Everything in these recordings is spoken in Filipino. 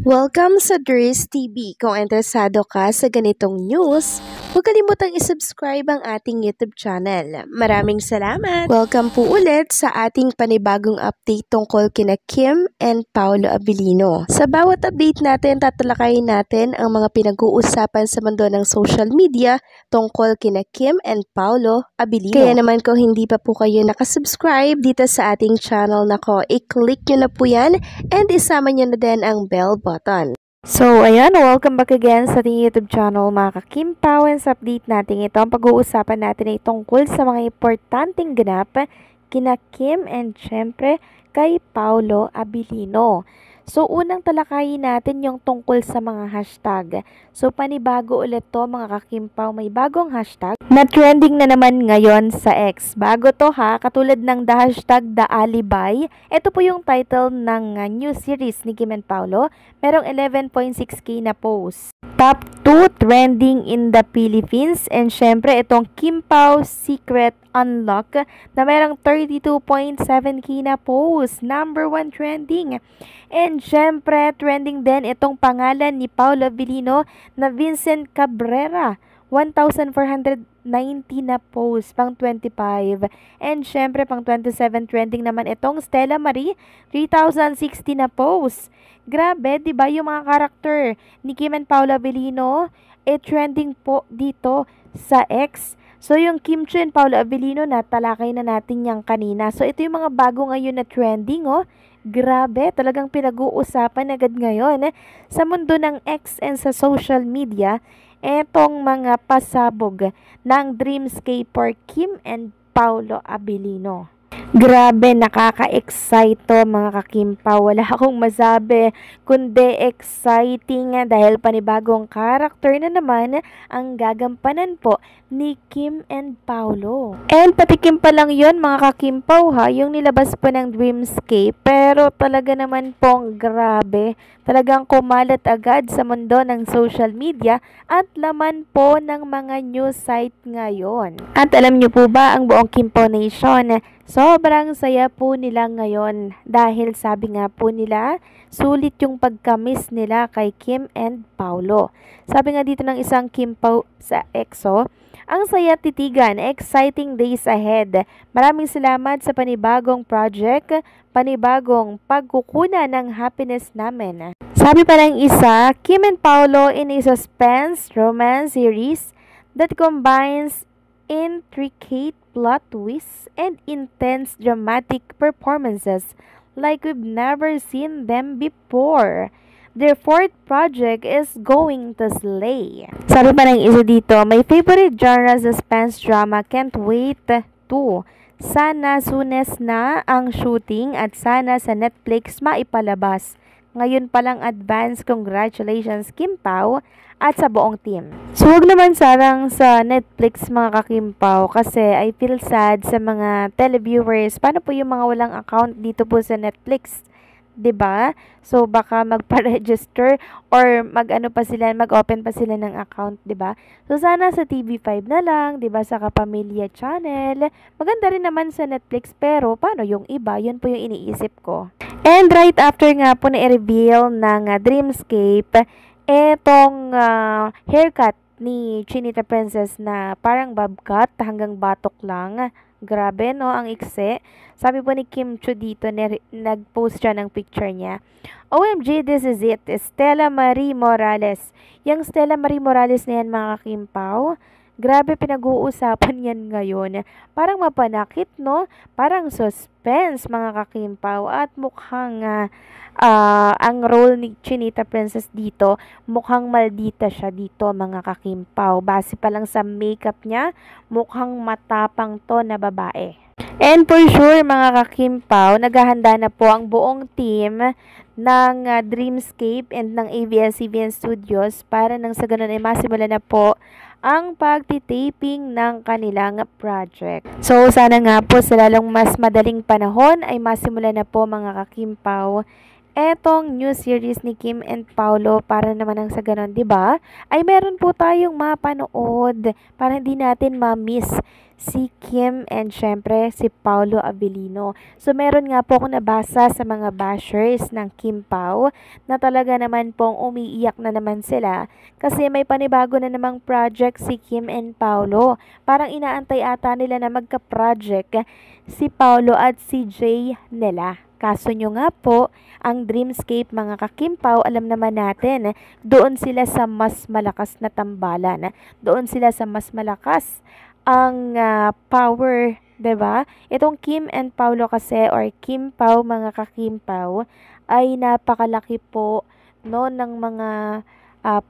Welcome sa Dries TV. Kung interesado ka sa ganitong news, huwag kalimutang isubscribe ang ating YouTube channel. Maraming salamat! Welcome po ulit sa ating panibagong update tungkol kina Kim and Paolo Abilino. Sa bawat update natin, tatalakayin natin ang mga pinag-uusapan sa mundo ng social media tungkol kina Kim and Paolo Abilino. Kaya naman kung hindi pa po kayo nakasubscribe dito sa ating channel nako, i-click nyo na po yan and isama nyo na din ang bell button. So, ayan, welcome back again sa ating YouTube channel mga ka-Kim Pao. Sa update natin ito, ang pag-uusapan natin ay tungkol sa mga importanteng ganap kina Kim and syempre kay Paolo Abilino. So, unang talakayin natin yung tungkol sa mga hashtag. So, panibago ulit to mga ka-Kim Pao, may bagong hashtag na trending na naman ngayon sa X. Bago to ha, katulad ng the hashtag The Alibi. Ito po yung title ng new series ni Kim and Paolo. Merong 11.6k na post. Top 2 trending in the Philippines. And syempre, itong Kim Pao Secret Unlock na merong 32.7k na post. Number 1 trending. And syempre, trending din itong pangalan ni Paolo Abilino na Vincent Cabrera. 1,490 na post, pang 25. And syempre, pang 27 trending naman itong Stella Marie, 3,060 na post. Grabe, di ba yung mga karakter ni Kim and Paolo Abilino, trending po dito sa X. So, yung Kim Chu and Paolo Abilino na talakay na natin yang kanina. So, ito yung mga bago ngayon na trending, oh. Grabe, talagang pinag-uusapan agad ngayon sa mundo ng X and sa social media. Etong mga pasabog ng Dreamscaper Kim and Paolo Abilino. Grabe, nakaka-excite to mga ka-Kim Pao. Wala akong masabi kundi exciting dahil panibagong karakter na naman ang gagampanan po ni Kim and Paolo. And patikim pa lang yon mga ka-Kim Pao ha, yung nilabas po ng Dreamscape. Pero talaga naman pong grabe. Talagang kumalat agad sa mundo ng social media at laman po ng mga news site ngayon. At alam nyo po ba ang buong Kim Pao Nation, sobrang saya po nila ngayon dahil sabi nga po nila, sulit yung pagkamis nila kay Kim and Paolo. Sabi nga dito ng isang Kim Pao sa EXO, ang saya titigan, exciting days ahead. Maraming salamat sa panibagong project, panibagong pagkukuna ng happiness namin. Sabi pa ng isa, Kim and Paolo in a suspense romance series that combines intricate plot twists and intense dramatic performances like we've never seen them before. Their fourth project is going to slay. Sabi pa ng isa dito, my favorite genre suspense drama, can't wait to. Sana sunes na ang shooting at sana sa Netflix maipalabas. Ngayon palang advance congratulations Kim Pao at sa buong team. So, huwag naman sarang sa Netflix mga ka-Kim Pao kasi I feel sad sa mga televiewers. Paano po yung mga walang account dito po sa Netflix? 'Di ba? So baka magpa-register or mag-open pa sila ng account, 'di ba? So sana sa TV5 na lang, 'di ba, sa Kapamilya Channel. Maganda rin naman sa Netflix pero paano yung iba? 'Yun po yung iniisip ko. And right after nga po na i-reveal ng Dreamscape etong haircut ni Chinita Princess na parang bob cut hanggang batok lang. Grabe no, ang iksi. Sabi po ni Kim Chu dito, nag-post siya ng picture niya. OMG, this is it. Stella Marie Morales. Yung Stella Marie Morales na yan mga Kim Pao, grabe pinag-uusapan yan ngayon. Parang mapanakit no? Parang suspense mga ka-Kim Pao. At mukhang ang role ni Chinita Princess dito, mukhang maldita siya dito mga ka-Kim Pao. Base pa lang sa makeup niya, mukhang matapang to na babae. And for sure mga ka-Kim Pao, naghahanda na po ang buong team ng Dreamscape and ng ABS-CBN Studios para nang sa ganun ay masimula na po ang pagtitaping ng kanilang project. So sana nga po sa lalong mas madaling panahon ay masimula na po mga ka-Kim Pao etong new series ni Kim and Paulo para naman ang sa ganon, 'di ba? Ay meron po tayong mapanood para hindi natin ma-miss si Kim and syempre si Paulo Abilino. So meron nga po akong nabasa sa mga bashers ng Kim Pao na talaga naman pong umiiyak na naman sila kasi may panibago na namang project si Kim and Paulo. Parang inaantay ata nila na magka-project si Paulo at si Jay nila. Kaso nyo nga po, ang Dreamscape mga kakimpaw, alam naman natin, doon sila sa mas malakas na tambalan. Doon sila sa mas malakas ang power, 'di ba? Itong Kim and Paulo kasi or Kim Pao mga kakimpaw ay napakalaki po no ng mga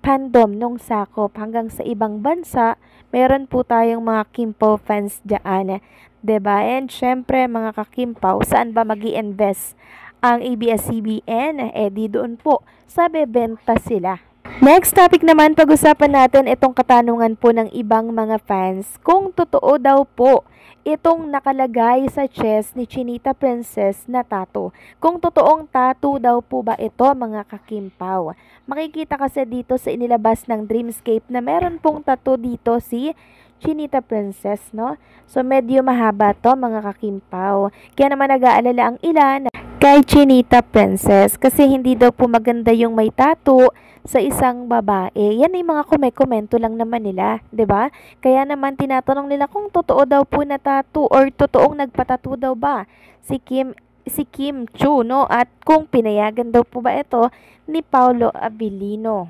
fandom nung sakop hanggang sa ibang bansa. Meron po tayong mga Kimpaw fans diyan, 'di ba? And syempre mga kakimpaw, saan ba magi-invest ang ABS-CBN? Di doon po sa bebenta sila. Next topic naman, pag-usapan natin itong katanungan po ng ibang mga fans kung totoo daw po itong nakalagay sa chest ni Chinita Princess na tattoo. Kung totoong tattoo daw po ba ito mga kakimpaw. Makikita kasi dito sa inilabas ng Dreamscape na meron pong tattoo dito si Chinita Princess, no? So medyo mahaba to mga kakimpaw. Kaya naman nag-aalala ang ilan kay Chinita Princess kasi hindi daw po maganda yung may tattoo sa isang babae. Yan ay mga komento lang naman nila, 'di ba? Kaya naman tinatanong nila kung totoo daw po na tattoo or totoong nagpatattoo daw ba si Kim Chu, no? At kung pinayagan daw po ba ito ni Paulo Abilino.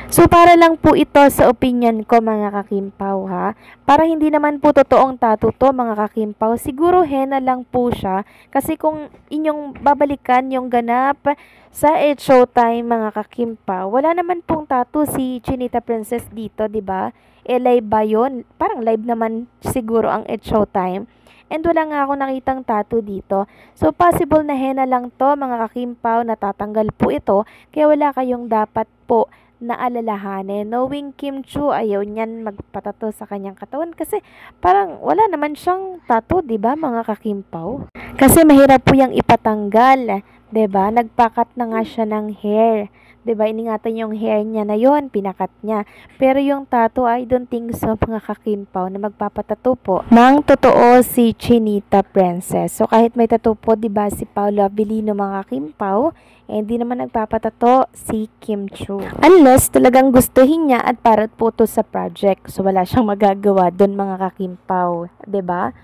So para lang po ito sa opinion ko mga kakimpaw ha. Para hindi naman po totoong tattoo to mga kakimpaw, siguro henna lang po siya. Kasi kung inyong babalikan yung ganap sa It's Showtime mga kakimpaw, wala naman pong tattoo si Chinita Princess dito, 'di ba? Live ba yun? Parang live naman siguro ang It's Showtime. And wala nga ako nakitang tattoo dito. So possible na henna lang to mga kakimpaw, natatanggal po ito. Kaya wala kayong dapat po na alalahanin. Knowing Kim Chu, ayaw niyan magpatato sa kanyang katawan kasi parang wala naman siyang tattoo, 'di ba mga kakimpaw? Kasi mahirap po yang ipatanggal, 'di ba? Nagpakat na nga siya ng hair. 'Di ba? Iningatan yung hair niya na yon, pinakat niya. Pero yung tattoo, I don't think so mga kakimpaw na magpapatato po nang totoo si Chinita Princess. So kahit may tattoo po, 'di ba, si Paulo Abilino mga kakimpaw, hindi naman nagpapatato si Kim Chu. Unless talagang gustuhin niya at para po to sa project. So wala siyang magagawa doon mga kakimpaw, 'di ba?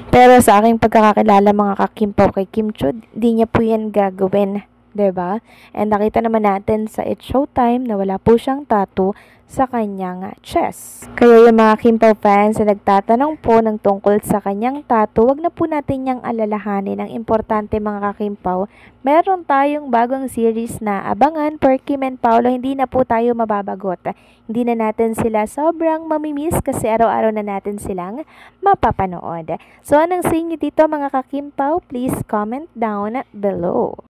Pero sa aking pagkakakilala mga kakimpaw kay Kim Chu, di niya po yan gagawin. 'Di ba? And nakita naman natin sa It's Showtime na wala po siyang tattoo sa kanyang chest. Kaya yung mga Kimpaw fans na nagtatanong po ng tungkol sa kanyang tattoo, wag na po natin niyang alalahanin. Ang importante mga kakimpaw, meron tayong bagong series na abangan per Kim and Paulo. Hindi na po tayo mababagot. Hindi na natin sila sobrang mamimiss kasi araw-araw na natin silang mapapanood. So anong sa inyo dito mga kakimpaw? Please comment down below.